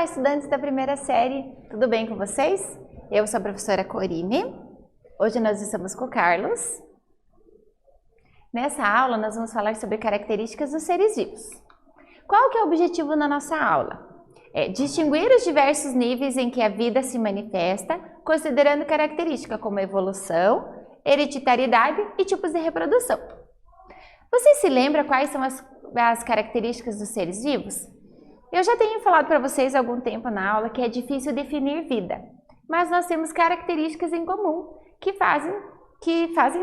Olá, estudantes da primeira série, tudo bem com vocês? Eu sou a professora Corine. Hoje nós estamos com o Carlos. Nessa aula nós vamos falar sobre características dos seres vivos. Qual que é o objetivo na nossa aula? É distinguir os diversos níveis em que a vida se manifesta, considerando características como evolução, hereditariedade e tipos de reprodução. Você se lembra quais são as características dos seres vivos? Eu já tenho falado para vocês há algum tempo na aula que é difícil definir vida, mas nós temos características em comum que fazem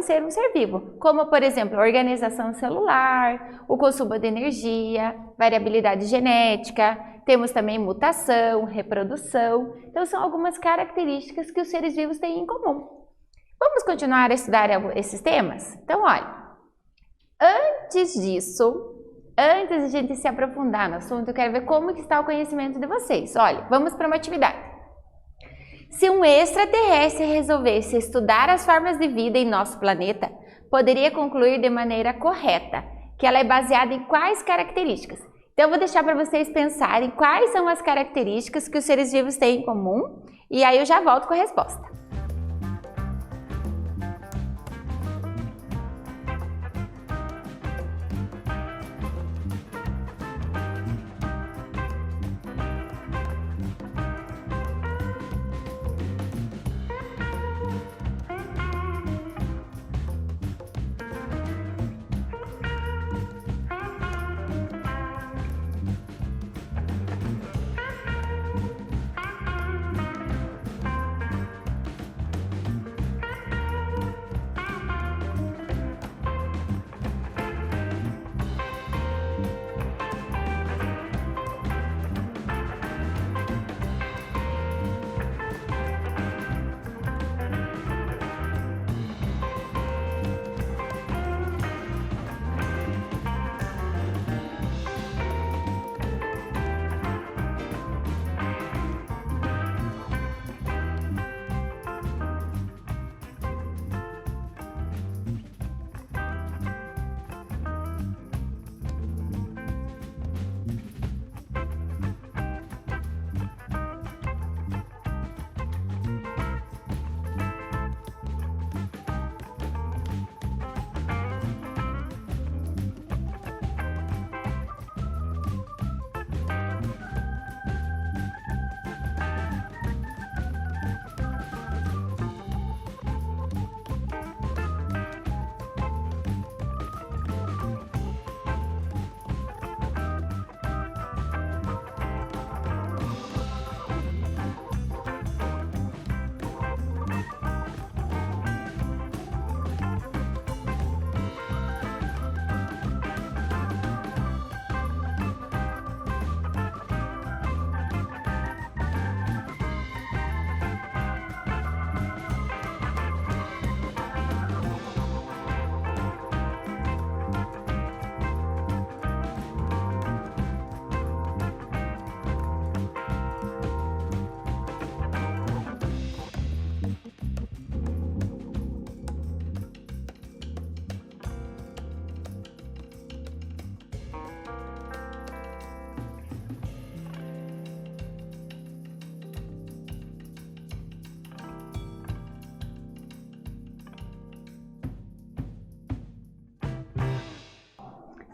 ser um ser vivo, como por exemplo, organização celular, o consumo de energia, variabilidade genética, temos também mutação, reprodução, então são algumas características que os seres vivos têm em comum. Vamos continuar a estudar esses temas? Então olha, antes de a gente se aprofundar no assunto, eu quero ver como que está o conhecimento de vocês. Olha, vamos para uma atividade. Se um extraterrestre resolvesse estudar as formas de vida em nosso planeta, poderia concluir de maneira correta que ela é baseada em quais características? Então eu vou deixar para vocês pensarem quais são as características que os seres vivos têm em comum e aí eu já volto com a resposta.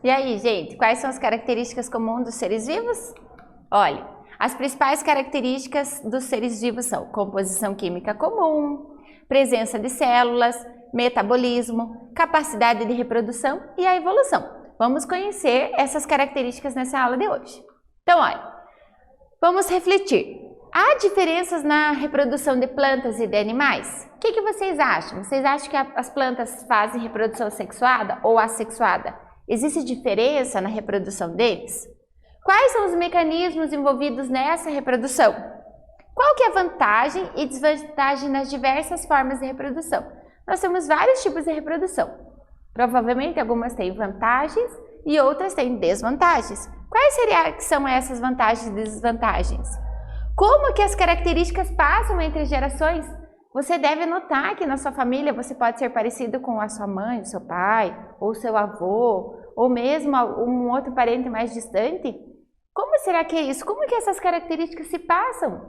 E aí, gente, quais são as características comuns dos seres vivos? Olha, as principais características dos seres vivos são composição química comum, presença de células, metabolismo, capacidade de reprodução e a evolução. Vamos conhecer essas características nessa aula de hoje. Então, olha, vamos refletir. Há diferenças na reprodução de plantas e de animais? O que vocês acham? Vocês acham que as plantas fazem reprodução sexuada ou assexuada? Existe diferença na reprodução deles? Quais são os mecanismos envolvidos nessa reprodução? Qual que é a vantagem e desvantagem nas diversas formas de reprodução? Nós temos vários tipos de reprodução. Provavelmente algumas têm vantagens e outras têm desvantagens. Quais são essas vantagens e desvantagens? Como que as características passam entre gerações? Você deve notar que na sua família você pode ser parecido com a sua mãe, o seu pai, ou seu avô, ou mesmo um outro parente mais distante. Como será que é isso? Como que essas características se passam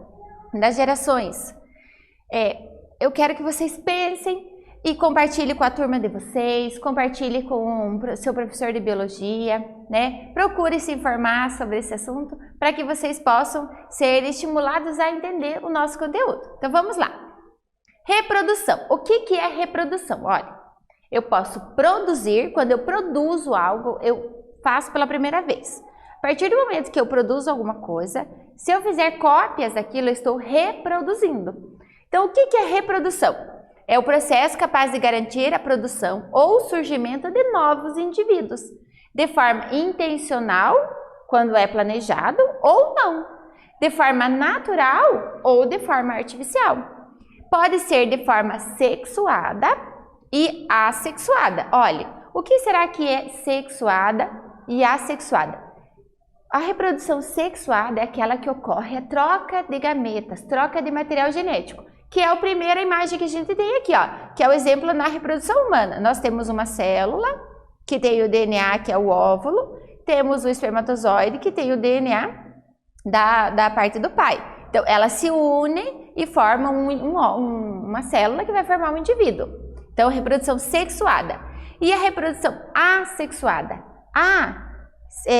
das gerações? Eu quero que vocês pensem e compartilhe com a turma de vocês, compartilhe com o seu professor de biologia, né? Procure se informar sobre esse assunto para que vocês possam ser estimulados a entender o nosso conteúdo. Então vamos lá. Reprodução. O que é reprodução? Olha, eu posso produzir, quando eu produzo algo, eu faço pela primeira vez. A partir do momento que eu produzo alguma coisa, se eu fizer cópias daquilo, eu estou reproduzindo. Então o que é reprodução? É o processo capaz de garantir a produção ou o surgimento de novos indivíduos, de forma intencional, quando é planejado, ou não, de forma natural ou de forma artificial. Pode ser de forma sexuada e assexuada. Olha, o que será que é sexuada e assexuada? A reprodução sexuada é aquela que ocorre a troca de gametas, troca de material genético, que é a primeira imagem que a gente tem aqui, ó, que é o exemplo na reprodução humana. Nós temos uma célula que tem o DNA, que é o óvulo, temos o espermatozoide, que tem o DNA da parte do pai. Então, elas se unem e formam uma célula que vai formar um indivíduo. Então, reprodução sexuada. E a reprodução assexuada?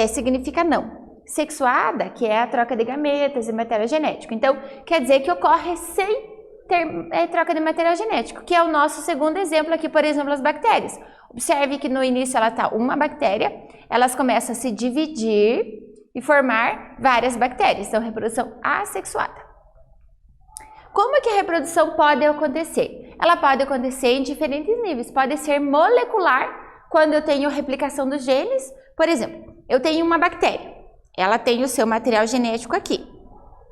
Significa não. Sexuada, que é a troca de gametas e material genético. Então, quer dizer que ocorre sem ter troca de material genético, que é o nosso segundo exemplo aqui, por exemplo, as bactérias. Observe que no início ela está uma bactéria, elas começam a se dividir e formar várias bactérias. Então, reprodução assexuada. Como que a reprodução pode acontecer? Ela pode acontecer em diferentes níveis. Pode ser molecular, quando eu tenho replicação dos genes. Por exemplo, eu tenho uma bactéria, ela tem o seu material genético aqui,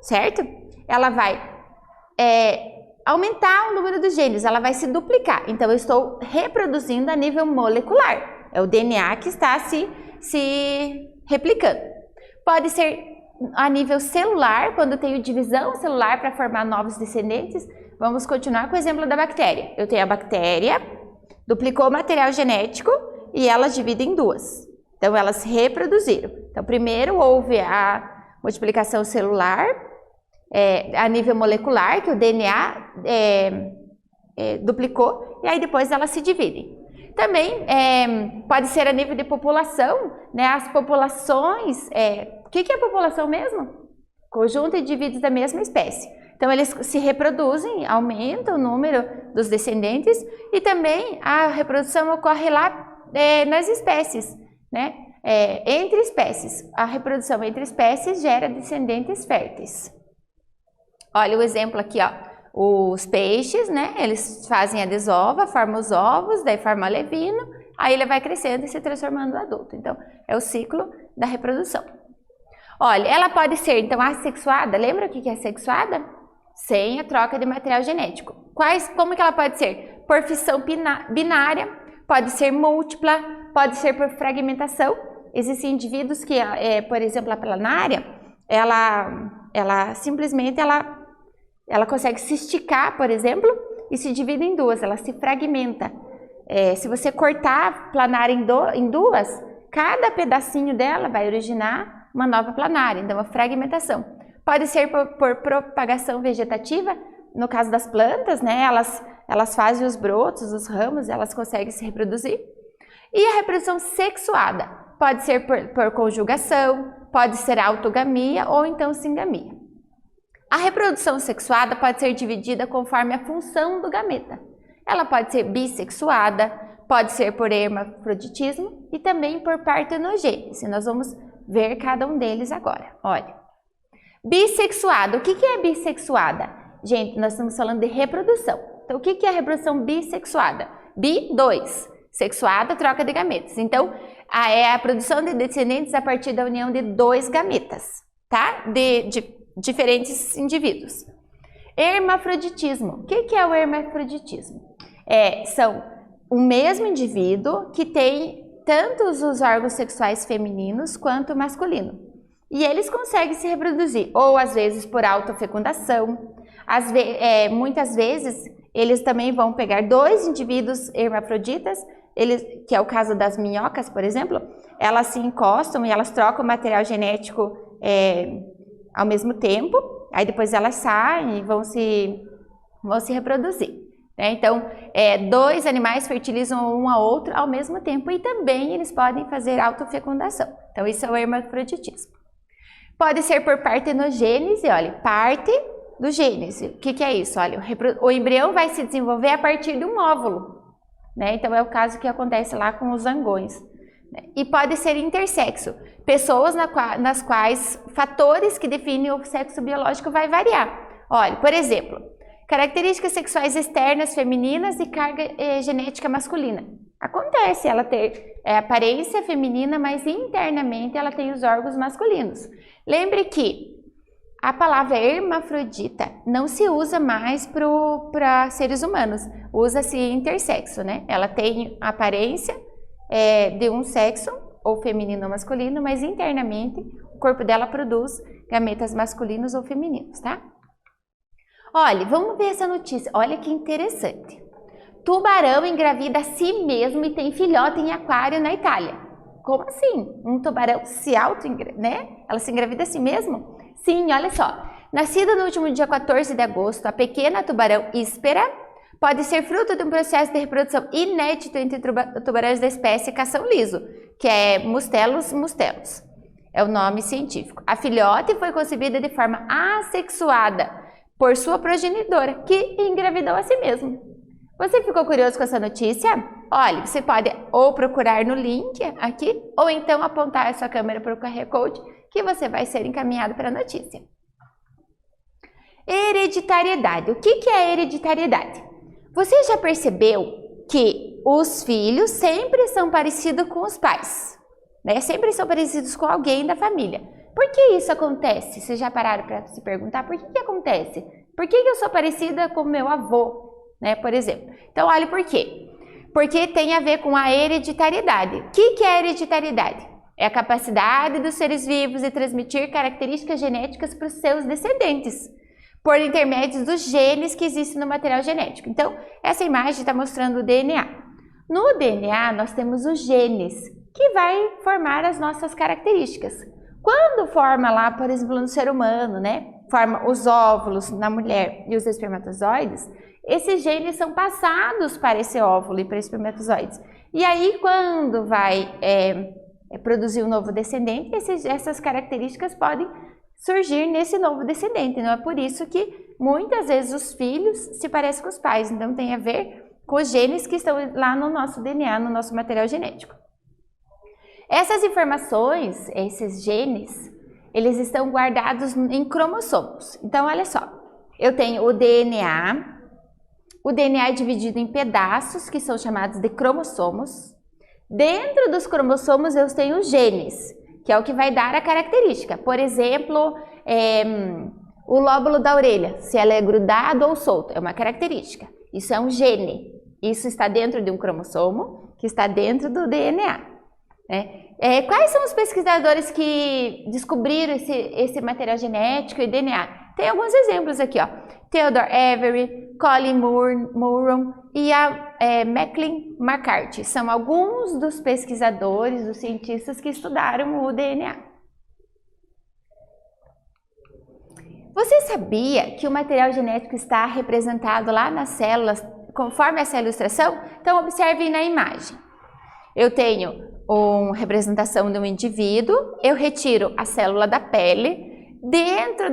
certo? Ela vai aumentar o número dos genes, ela vai se duplicar. Então, eu estou reproduzindo a nível molecular. É o DNA que está se replicando. Pode ser a nível celular, quando eu tenho divisão celular para formar novos descendentes. Vamos continuar com o exemplo da bactéria. Eu tenho a bactéria, duplicou o material genético e elas dividem em duas. Então, elas se reproduziram. Então, primeiro houve a multiplicação celular, a nível molecular, que o DNA duplicou, e aí depois elas se dividem. Também pode ser a nível de população, né? As populações, o que é população mesmo? Conjunto de indivíduos da mesma espécie. Então, eles se reproduzem, aumenta o número dos descendentes, e também a reprodução ocorre lá nas espécies, né? Entre espécies. A reprodução entre espécies gera descendentes férteis. Olha o exemplo aqui, ó. Os peixes, né? Eles fazem a desova, formam os ovos, daí forma o alevino, aí ele vai crescendo e se transformando no adulto. Então, é o ciclo da reprodução. Olha, ela pode ser, então, assexuada. Lembra o que é assexuada? Sem a troca de material genético. Como que ela pode ser? Por fissão binária, pode ser múltipla, pode ser por fragmentação. Existem indivíduos que, por exemplo, a planária, ela simplesmente consegue se esticar, por exemplo, e se divide em duas, ela se fragmenta. Se você cortar a planária em duas, cada pedacinho dela vai originar uma nova planária, então a fragmentação. Pode ser por propagação vegetativa, no caso das plantas, né? Elas fazem os brotos, os ramos, elas conseguem se reproduzir. E a reprodução sexuada pode ser por conjugação, pode ser autogamia ou então singamia. A reprodução sexuada pode ser dividida conforme a função do gameta. Ela pode ser bissexuada, pode ser por hermafroditismo e também por partenogênese. Nós vamos ver cada um deles agora. Olha, bissexuada. O que é bissexuada? Gente, nós estamos falando de reprodução. Então, o que é a reprodução bissexuada? Bi, 2. Sexuada, troca de gametas. Então, é a produção de descendentes a partir da união de 2 gametas, tá? De diferentes indivíduos. Hermafroditismo. O que é o hermafroditismo? São o mesmo indivíduo que tem tanto os órgãos sexuais femininos quanto masculino. E eles conseguem se reproduzir, ou às vezes por autofecundação, muitas vezes eles também vão pegar 2 indivíduos hermafroditas, que é o caso das minhocas, por exemplo, elas se encostam e elas trocam o material genético ao mesmo tempo, aí depois elas saem e vão se reproduzir. Né? Então, 2 animais fertilizam um ao outro ao mesmo tempo e também eles podem fazer autofecundação. Então, isso é o hermafroditismo. Pode ser por partenogênese, olha, parte do gênese. O que é isso? Olha, o embrião vai se desenvolver a partir de um óvulo. Né? Então, é o caso que acontece lá com os zangões. E pode ser intersexo, pessoas nas quais fatores que definem o sexo biológico vai variar. Olha, por exemplo, características sexuais externas femininas e carga genética masculina. Acontece ela ter aparência feminina, mas internamente ela tem os órgãos masculinos. Lembre que a palavra hermafrodita não se usa mais para seres humanos, usa-se intersexo, né? Ela tem aparência de um sexo, ou feminino ou masculino, mas internamente o corpo dela produz gametas masculinos ou femininos, tá? Olha, vamos ver essa notícia, olha que interessante. Tubarão engravida a si mesmo e tem filhote em aquário na Itália. Como assim? Um tubarão se né? Ela se engravida a si mesmo? Sim, olha só. Nascida no último dia 14 de agosto, a pequena tubarão íspera pode ser fruto de um processo de reprodução inédito entre tubarões da espécie cação liso, que é Mustelus mustelus. É o nome científico. A filhote foi concebida de forma assexuada por sua progenidora, que engravidou a si mesmo. Você ficou curioso com essa notícia? Olha, você pode ou procurar no link aqui, ou então apontar a sua câmera para o QR Code, que você vai ser encaminhado para a notícia. Hereditariedade. O que é hereditariedade? Você já percebeu que os filhos sempre são parecidos com os pais, né? Sempre são parecidos com alguém da família. Por que isso acontece? Vocês já pararam para se perguntar por que acontece? Por que eu sou parecida com meu avô, né, por exemplo? Então, olha por quê. Porque tem a ver com a hereditariedade. O que é hereditariedade? É a capacidade dos seres vivos de transmitir características genéticas para os seus descendentes, por intermédio dos genes que existem no material genético. Então, essa imagem está mostrando o DNA. No DNA, nós temos os genes, que vai formar as nossas características. Quando forma lá, por exemplo, no ser humano, né? Forma os óvulos na mulher e os espermatozoides, esses genes são passados para esse óvulo e para os espermatozoides. E aí, quando vai produzir um novo descendente, essas características podem surgir nesse novo descendente. Não é por isso que muitas vezes os filhos se parecem com os pais. Então, tem a ver com os genes que estão lá no nosso DNA, no nosso material genético. Essas informações, esses genes, eles estão guardados em cromossomos. Então, olha só, eu tenho o DNA é dividido em pedaços, que são chamados de cromossomos. Dentro dos cromossomos, eu tenho os genes, que é o que vai dar a característica. Por exemplo, o lóbulo da orelha, se ela é grudado ou solto, é uma característica. Isso é um gene. Isso está dentro de um cromossomo, que está dentro do DNA. Quais são os pesquisadores que descobriram esse material genético e DNA? Tem alguns exemplos aqui, ó. Theodore Avery, Colin Murron e a Maclean McCarthy. São alguns dos pesquisadores, dos cientistas que estudaram o DNA. Você sabia que o material genético está representado lá nas células, conforme essa ilustração? Então, observe na imagem. Eu tenho uma representação de um indivíduo, eu retiro a célula da pele. Dentro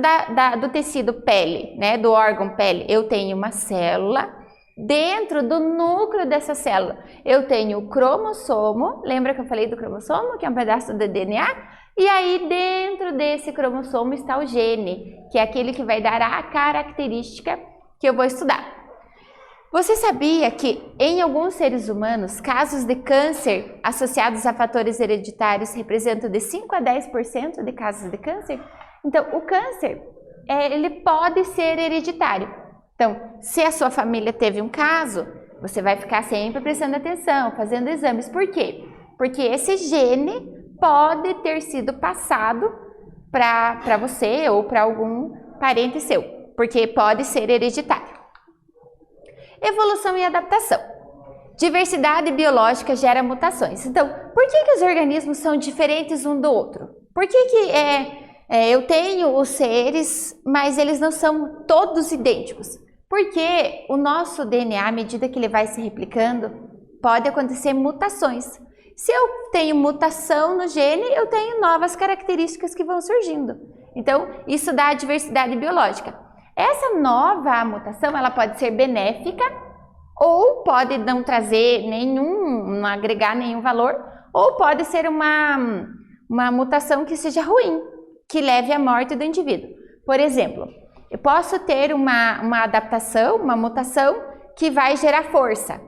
do tecido pele, né, do órgão pele, eu tenho uma célula. Dentro do núcleo dessa célula, eu tenho o cromossomo. Lembra que eu falei do cromossomo, que é um pedaço do DNA? E aí, dentro desse cromossomo está o gene, que é aquele que vai dar a característica que eu vou estudar. Você sabia que em alguns seres humanos, casos de câncer associados a fatores hereditários representam de 5 a 10% de casos de câncer? Então, o câncer, ele pode ser hereditário. Então, se a sua família teve um caso, você vai ficar sempre prestando atenção, fazendo exames. Por quê? Porque esse gene pode ter sido passado para você ou para algum parente seu, porque pode ser hereditário. Evolução e adaptação. Diversidade biológica gera mutações. Então, por que os organismos são diferentes um do outro? Por que Eu tenho os seres, mas eles não são todos idênticos. Porque o nosso DNA, à medida que ele vai se replicando, pode acontecer mutações. Se eu tenho mutação no gene, eu tenho novas características que vão surgindo. Então, isso dá a diversidade biológica. Essa nova mutação, ela pode ser benéfica ou pode não trazer não agregar nenhum valor, ou pode ser uma mutação que seja ruim, que leve à morte do indivíduo. Por exemplo, eu posso ter uma adaptação, uma mutação que vai gerar força.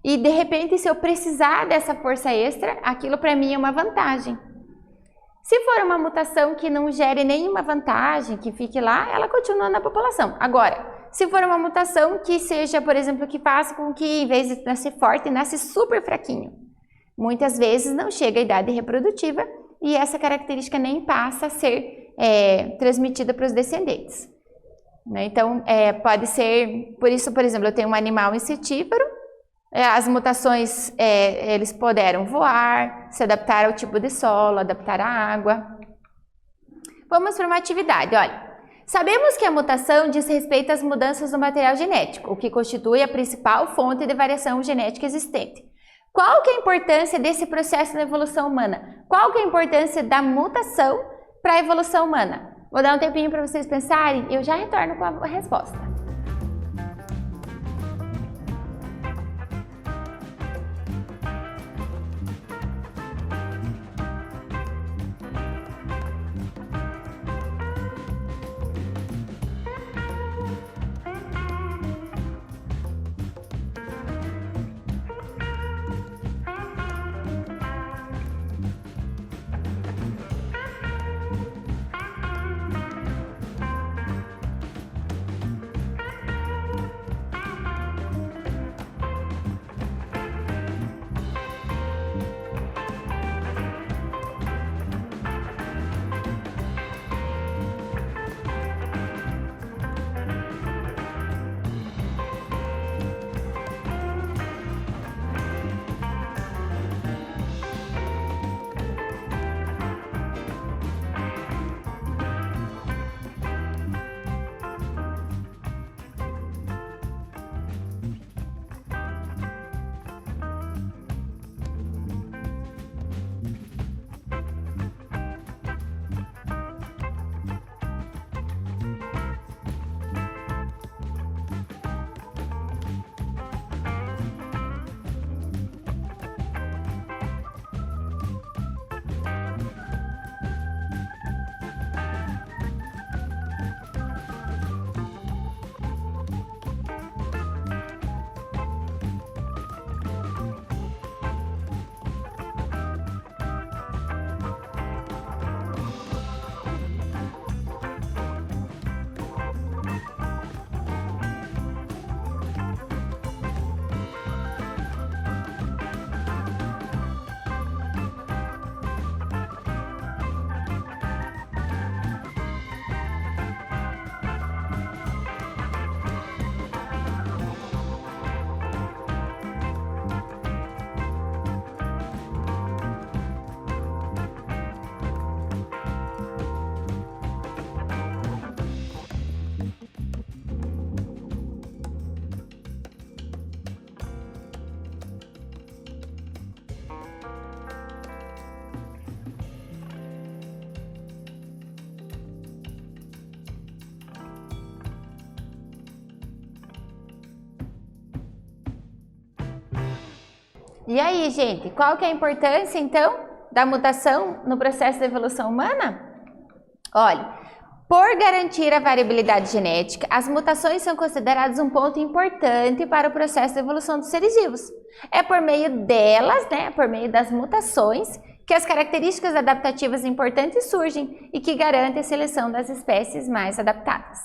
E de repente, se eu precisar dessa força extra, aquilo para mim é uma vantagem. Se for uma mutação que não gere nenhuma vantagem, que fique lá, ela continua na população. Agora, se for uma mutação que seja, por exemplo, que faça com que, em vez de nascer forte, nasce super fraquinho. Muitas vezes não chega à idade reprodutiva e essa característica nem passa a ser transmitida para os descendentes. Então, pode ser, por isso, por exemplo, eu tenho um animal insetífero, as mutações, eles puderam voar, se adaptar ao tipo de solo, adaptar à água. Vamos para uma atividade, olha. Sabemos que a mutação diz respeito às mudanças no material genético, o que constitui a principal fonte de variação genética existente. Qual que é a importância desse processo na evolução humana? Qual que é a importância da mutação para a evolução humana? Vou dar um tempinho para vocês pensarem e eu já retorno com a resposta. E aí, gente, qual que é a importância, então, da mutação no processo de evolução humana? Olha, por garantir a variabilidade genética, as mutações são consideradas um ponto importante para o processo de evolução dos seres vivos. É por meio delas, por meio das mutações, que as características adaptativas importantes surgem e que garantem a seleção das espécies mais adaptadas.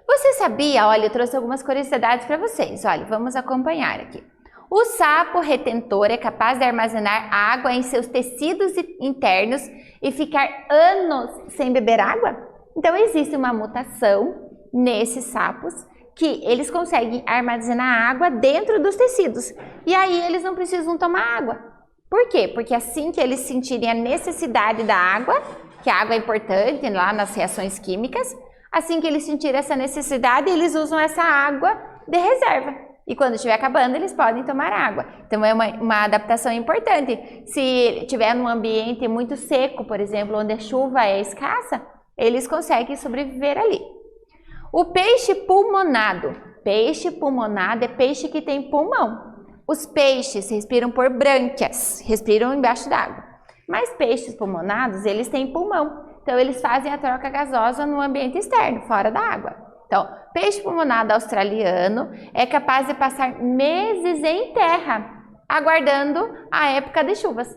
Você sabia? Olha, eu trouxe algumas curiosidades para vocês. Olha, vamos acompanhar aqui. O sapo retentor é capaz de armazenar água em seus tecidos internos e ficar anos sem beber água? Então, existe uma mutação nesses sapos que eles conseguem armazenar água dentro dos tecidos. E aí, eles não precisam tomar água. Por quê? Porque assim que eles sentirem a necessidade da água, que a água é importante lá nas reações químicas. Assim que eles sentirem essa necessidade, eles usam essa água de reserva. E quando estiver acabando, eles podem tomar água. Então, é uma adaptação importante. Se tiver num ambiente muito seco, por exemplo, onde a chuva é escassa, eles conseguem sobreviver ali. O peixe pulmonado. Peixe pulmonado é peixe que tem pulmão. Os peixes respiram por brânquias, respiram embaixo d'água. Mas peixes pulmonados, eles têm pulmão. Então, eles fazem a troca gasosa no ambiente externo, fora da água. Então, peixe pulmonado australiano é capaz de passar meses em terra, aguardando a época de chuvas.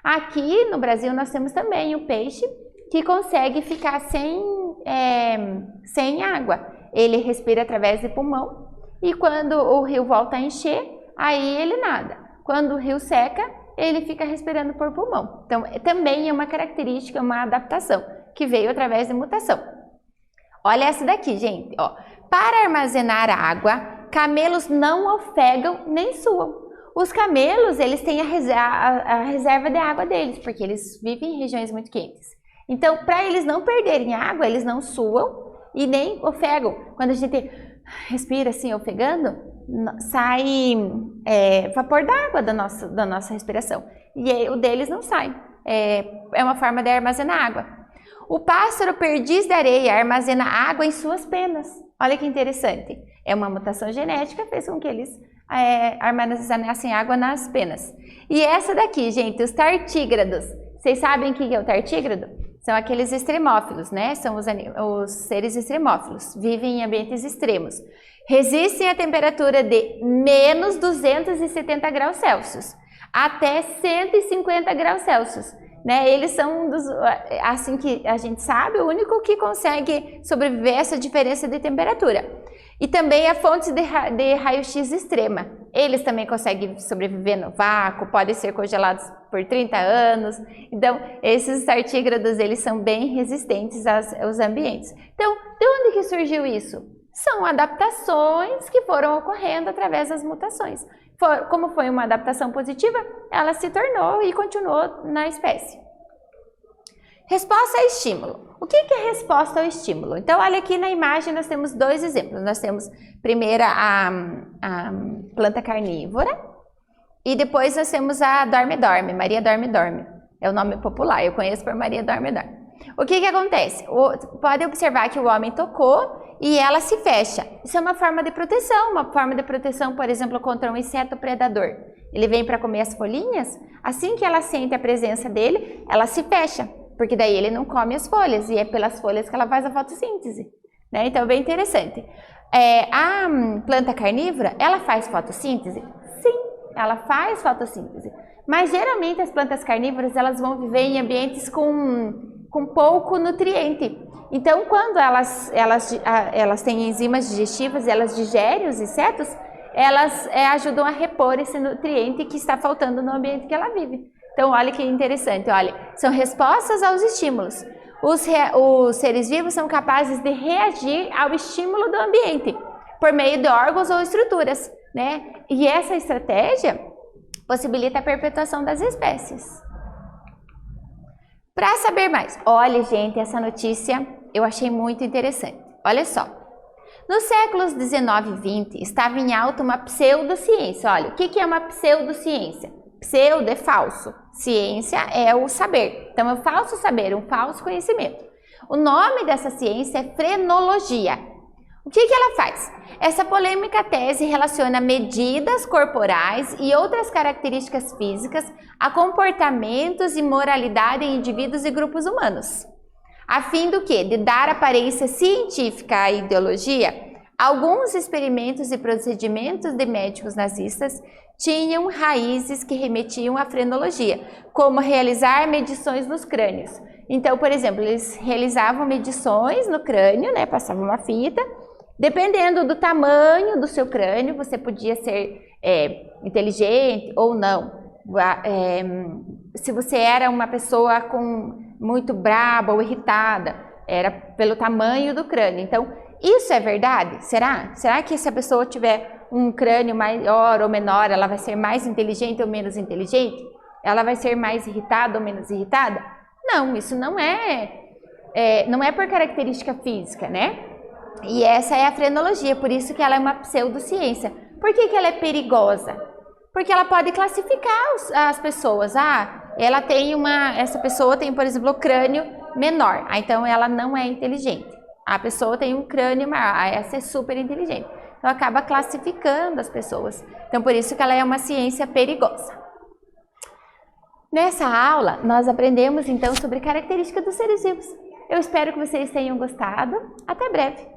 Aqui no Brasil, nós temos também o peixe que consegue ficar sem água. Ele respira através do pulmão e quando o rio volta a encher, aí ele nada. Quando o rio seca, ele fica respirando por pulmão. Então, também é uma característica, uma adaptação que veio através de mutação. Olha essa daqui, gente. Ó, para armazenar água, camelos não ofegam nem suam. Os camelos, eles têm a reserva de água deles, porque eles vivem em regiões muito quentes. Então, para eles não perderem água, eles não suam e nem ofegam. Quando a gente respira assim, ofegando, sai vapor d'água da nossa respiração. E o deles não sai. É uma forma de armazenar água. O pássaro perdiz de areia armazena água em suas penas. Olha que interessante. É uma mutação genética que fez com que eles armazenassem água nas penas. E essa daqui, gente, os tartígrados. Vocês sabem o que é o tartígrado? São aqueles extremófilos, né? São os seres extremófilos. Vivem em ambientes extremos. Resistem à temperatura de menos 270 graus Celsius até 150 graus Celsius. Né? Eles são, assim que a gente sabe, o único que consegue sobreviver a essa diferença de temperatura. E também a fonte de raio-x extrema. Eles também conseguem sobreviver no vácuo, podem ser congelados por 30 anos. Então, esses tartígrados, eles são bem resistentes aos ambientes. Então, de onde que surgiu isso? São adaptações que foram ocorrendo através das mutações. Como foi uma adaptação positiva, ela se tornou e continuou na espécie. Resposta a estímulo. O que é resposta ao estímulo? Então, olha aqui na imagem, nós temos dois exemplos. Nós temos, primeiro, a planta carnívora e depois nós temos a dorme-dorme, Maria dorme-dorme. É o nome popular, eu conheço por Maria dorme-dorme. O que acontece? Pode observar que o homem tocou e ela se fecha. Isso é uma forma de proteção, por exemplo, contra um inseto predador. Ele vem para comer as folhinhas, assim que ela sente a presença dele, ela se fecha, porque daí ele não come as folhas, e é pelas folhas que ela faz a fotossíntese. Né? Então, é bem interessante. A planta carnívora, ela faz fotossíntese? Sim, ela faz fotossíntese. Mas, geralmente, as plantas carnívoras, elas vão viver em ambientes com pouco nutriente. Então, quando elas têm enzimas digestivas e elas digerem os insetos, elas ajudam a repor esse nutriente que está faltando no ambiente que ela vive. Então, olha que interessante, olha, são respostas aos estímulos. Os seres vivos são capazes de reagir ao estímulo do ambiente, por meio de órgãos ou estruturas, né? E essa estratégia possibilita a perpetuação das espécies. Para saber mais, olha, gente, essa notícia eu achei muito interessante. Olha só, nos séculos 19 e 20 estava em alta uma pseudociência. Olha, o que é uma pseudociência? Pseudo é falso, ciência é o saber. Então, é um falso saber, um falso conhecimento. O nome dessa ciência é frenologia. O que ela faz? Essa polêmica tese relaciona medidas corporais e outras características físicas a comportamentos e moralidade em indivíduos e grupos humanos. A fim do quê? De dar aparência científica à ideologia, alguns experimentos e procedimentos de médicos nazistas tinham raízes que remetiam à frenologia, como realizar medições nos crânios. Então, por exemplo, eles realizavam medições no crânio, né? Passavam uma fita. Dependendo do tamanho do seu crânio, você podia ser inteligente ou não. Se você era uma pessoa muito braba ou irritada, era pelo tamanho do crânio. Então, isso é verdade? Será? Será que se a pessoa tiver um crânio maior ou menor, ela vai ser mais inteligente ou menos inteligente? Ela vai ser mais irritada ou menos irritada? Não, isso não é por característica física, né? E essa é a frenologia, por isso que ela é uma pseudociência. Por que ela é perigosa? Porque ela pode classificar as pessoas. Essa pessoa tem, por exemplo, o crânio menor, então ela não é inteligente. A pessoa tem um crânio maior, essa é super inteligente. Então acaba classificando as pessoas. Então por isso que ela é uma ciência perigosa. Nessa aula, nós aprendemos então sobre características dos seres vivos. Eu espero que vocês tenham gostado. Até breve!